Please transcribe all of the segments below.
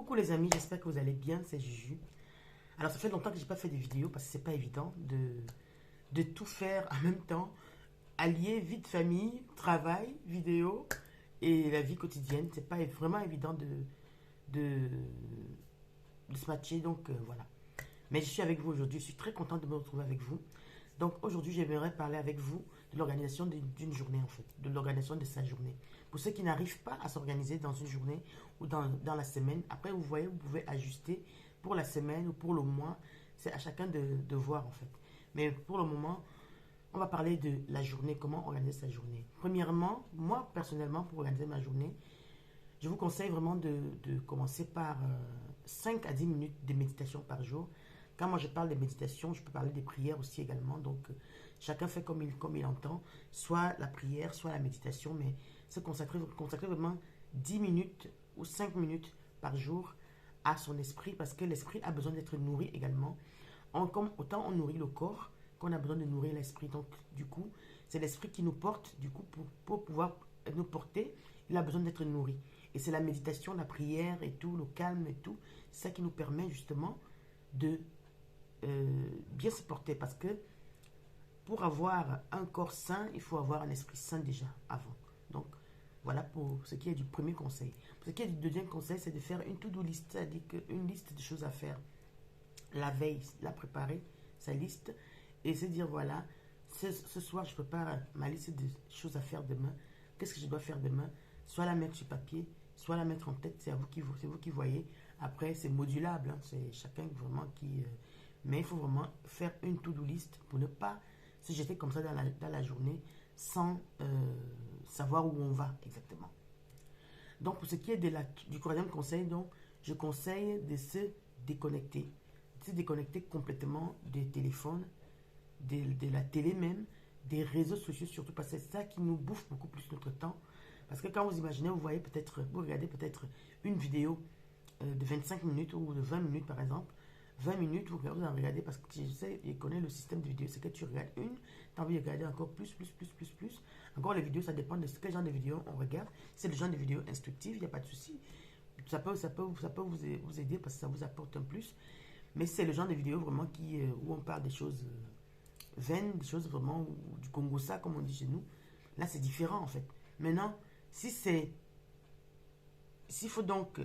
Coucou les amis, j'espère que vous allez bien, c'est Juju. Alors ça fait longtemps que j'ai pas fait de vidéos parce que c'est pas évident de tout faire en même temps, allier vie de famille, travail, vidéo et la vie quotidienne. C'est pas vraiment évident de, de se matcher, donc voilà. Mais je suis avec vous aujourd'hui, je suis très content de me retrouver avec vous. Donc aujourd'hui, j'aimerais parler avec vous de l'organisation d'une journée en fait, de l'organisation de sa journée. Pour ceux qui n'arrivent pas à s'organiser dans une journée ou dans la semaine, après vous voyez, vous pouvez ajuster pour la semaine ou pour le mois. C'est à chacun de voir en fait. Mais pour le moment, on va parler de la journée, comment organiser sa journée. Premièrement, moi personnellement, pour organiser ma journée, je vous conseille vraiment de commencer par 5 à 10 minutes de méditation par jour. Quand moi je parle de méditation, je peux parler des prières aussi également. Donc chacun fait comme il entend, soit la prière, soit la méditation, mais se consacrer vraiment 10 minutes ou 5 minutes par jour à son esprit, parce que l'esprit a besoin d'être nourri également. Comme autant on nourrit le corps, qu'on a besoin de nourrir l'esprit. Donc du coup, c'est l'esprit qui nous porte, du coup, pour pouvoir nous porter, il a besoin d'être nourri. Et c'est la méditation, la prière et tout, le calme et tout, c'est ça qui nous permet justement de bien se porter. Parce que pour avoir un corps sain, il faut avoir un esprit sain déjà avant. Donc voilà pour ce qui est du premier conseil. Pour ce qui est du deuxième conseil, c'est de faire une to-do list, c'est-à-dire une liste de choses à faire la veille, la préparer, sa liste, et se dire voilà, ce soir je prépare ma liste de choses à faire demain. Qu'est-ce que je dois faire demain? Soit la mettre sur papier, soit la mettre en tête, c'est vous qui voyez. Après, c'est modulable, hein, c'est chacun vraiment qui. Mais il faut vraiment faire une to-do list pour ne pas se jeter comme ça dans la journée sans savoir où on va exactement. Donc, pour ce qui est du troisième conseil, donc, je conseille de se déconnecter. De se déconnecter complètement des téléphones, de la télé même, des réseaux sociaux surtout, parce que c'est ça qui nous bouffe beaucoup plus notre temps. Parce que quand vous imaginez, vous voyez peut-être, vous regardez peut-être une vidéo de 25 minutes ou de 20 minutes par exemple. 20 minutes, vous en regardez parce que je sais, je connais le système de vidéo, c'est que tu regardes une, tu as envie de regarder encore plus. Encore les vidéos, ça dépend de quel genre de vidéo on regarde. Si c'est le genre de vidéo instructive, il n'y a pas de souci. Ça peut vous aider parce que ça vous apporte un plus. Mais c'est le genre de vidéo vraiment où on parle des choses vaines, des choses vraiment du Congo-ça, comme on dit chez nous. Là, c'est différent en fait. Maintenant, s'il faut donc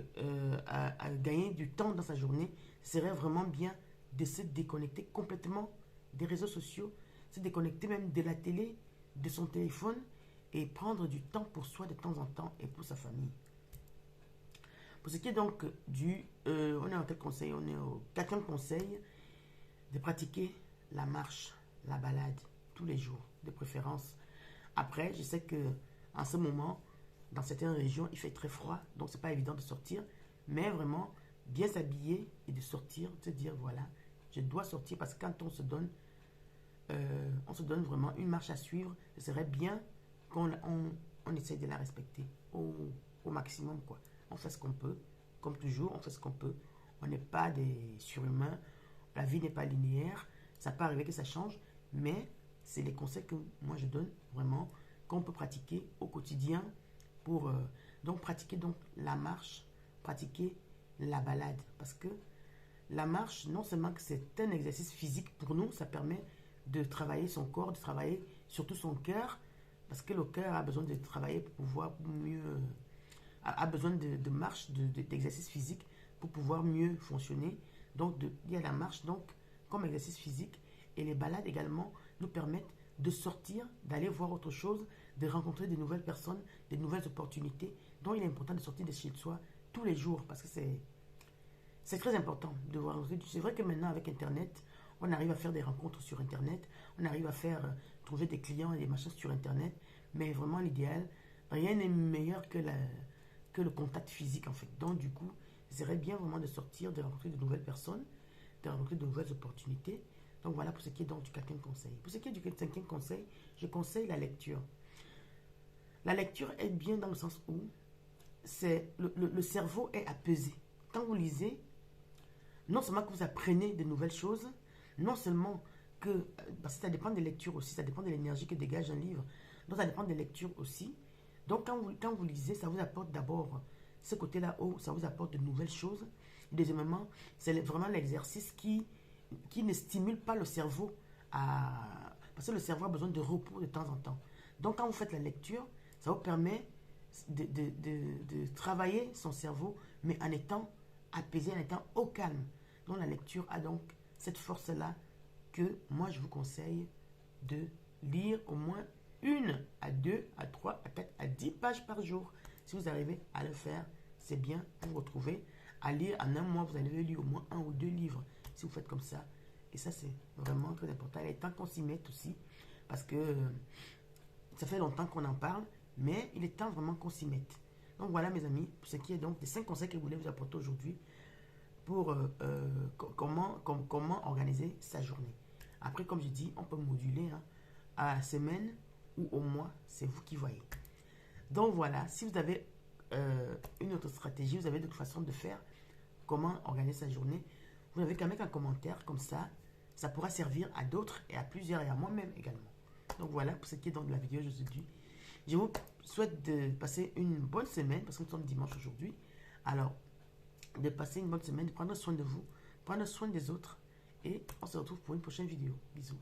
à gagner du temps dans sa journée, ce serait vraiment bien de se déconnecter complètement des réseaux sociaux, se déconnecter même de la télé, de son téléphone et prendre du temps pour soi de temps en temps et pour sa famille. Pour ce qui est donc on est en quel conseil? On est au quatrième conseil, de pratiquer la marche, la balade tous les jours, de préférence. Après, je sais que en ce moment, dans certaines régions, il fait très froid, donc c'est pas évident de sortir, mais vraiment bien s'habiller et de sortir, de se dire voilà, je dois sortir parce que quand on se donne vraiment une marche à suivre, ce serait bien qu'on essaye de la respecter au maximum quoi. On fait ce qu'on peut, comme toujours, on fait ce qu'on peut. On n'est pas des surhumains, la vie n'est pas linéaire, ça peut arriver que ça change, mais c'est les conseils que moi je donne vraiment qu'on peut pratiquer au quotidien pour donc pratiquer donc la marche, pratiquer la balade. Parce que la marche, non seulement que c'est un exercice physique pour nous, ça permet de travailler son corps, de travailler surtout son cœur, parce que le cœur a besoin de travailler pour pouvoir mieux, a besoin de marche, d'exercice physique pour pouvoir mieux fonctionner. Donc il y a la marche donc comme exercice physique et les balades également nous permettent de sortir, d'aller voir autre chose, de rencontrer de nouvelles personnes, de nouvelles opportunités. Donc il est important de sortir de chez soi tous les jours parce que c'est très important de voir. C'est vrai que maintenant avec Internet, on arrive à faire des rencontres sur Internet, on arrive à trouver des clients et des machins sur Internet, mais vraiment l'idéal, rien n'est meilleur que le contact physique en fait. Donc du coup, ce serait bien vraiment de sortir, de rencontrer de nouvelles personnes, de rencontrer de nouvelles opportunités. Donc voilà pour ce qui est donc du quatrième conseil. Pour ce qui est du cinquième conseil, je conseille la lecture. La lecture est bien dans le sens où le cerveau est apaisé. Quand vous lisez, non seulement que vous apprenez de nouvelles choses, non seulement que, parce que ça dépend des lectures aussi, ça dépend de l'énergie que dégage un livre, donc ça dépend des lectures aussi. Donc quand vous lisez, ça vous apporte d'abord, ce côté-là où ça vous apporte de nouvelles choses. Deuxièmement, c'est vraiment l'exercice qui ne stimule pas le cerveau parce que le cerveau a besoin de repos de temps en temps. Donc, quand vous faites la lecture, ça vous permet de travailler son cerveau, mais en étant apaisé, en étant au calme. Donc, la lecture a donc cette force-là que moi, je vous conseille de lire au moins 1 à 2 à 3 à 4 à 10 pages par jour. Si vous arrivez à le faire, c'est bien. Vous vous retrouvez à lire en un mois, vous allez lire au moins 1 ou 2 livres si vous faites comme ça. Et ça, c'est vraiment très important. Il est temps qu'on s'y mette aussi, parce que ça fait longtemps qu'on en parle, mais il est temps vraiment qu'on s'y mette. Donc voilà, mes amis, pour ce qui est donc des 5 conseils que je voulais vous apporter aujourd'hui pour comment organiser sa journée. Après, comme je dis, on peut moduler à la semaine ou au mois, c'est vous qui voyez. Donc voilà, si vous avez une autre stratégie, vous avez d'autres façons de faire, comment organiser sa journée, vous n'avez qu'à mettre un commentaire comme ça. Ça pourra servir à d'autres et à plusieurs et à moi-même également. Donc voilà pour ce qui est donc de la vidéo d'aujourd'hui. Je vous souhaite de passer une bonne semaine parce que nous sommes dimanche aujourd'hui. Alors, de passer une bonne semaine, de prendre soin de vous, prendre soin des autres et on se retrouve pour une prochaine vidéo. Bisous.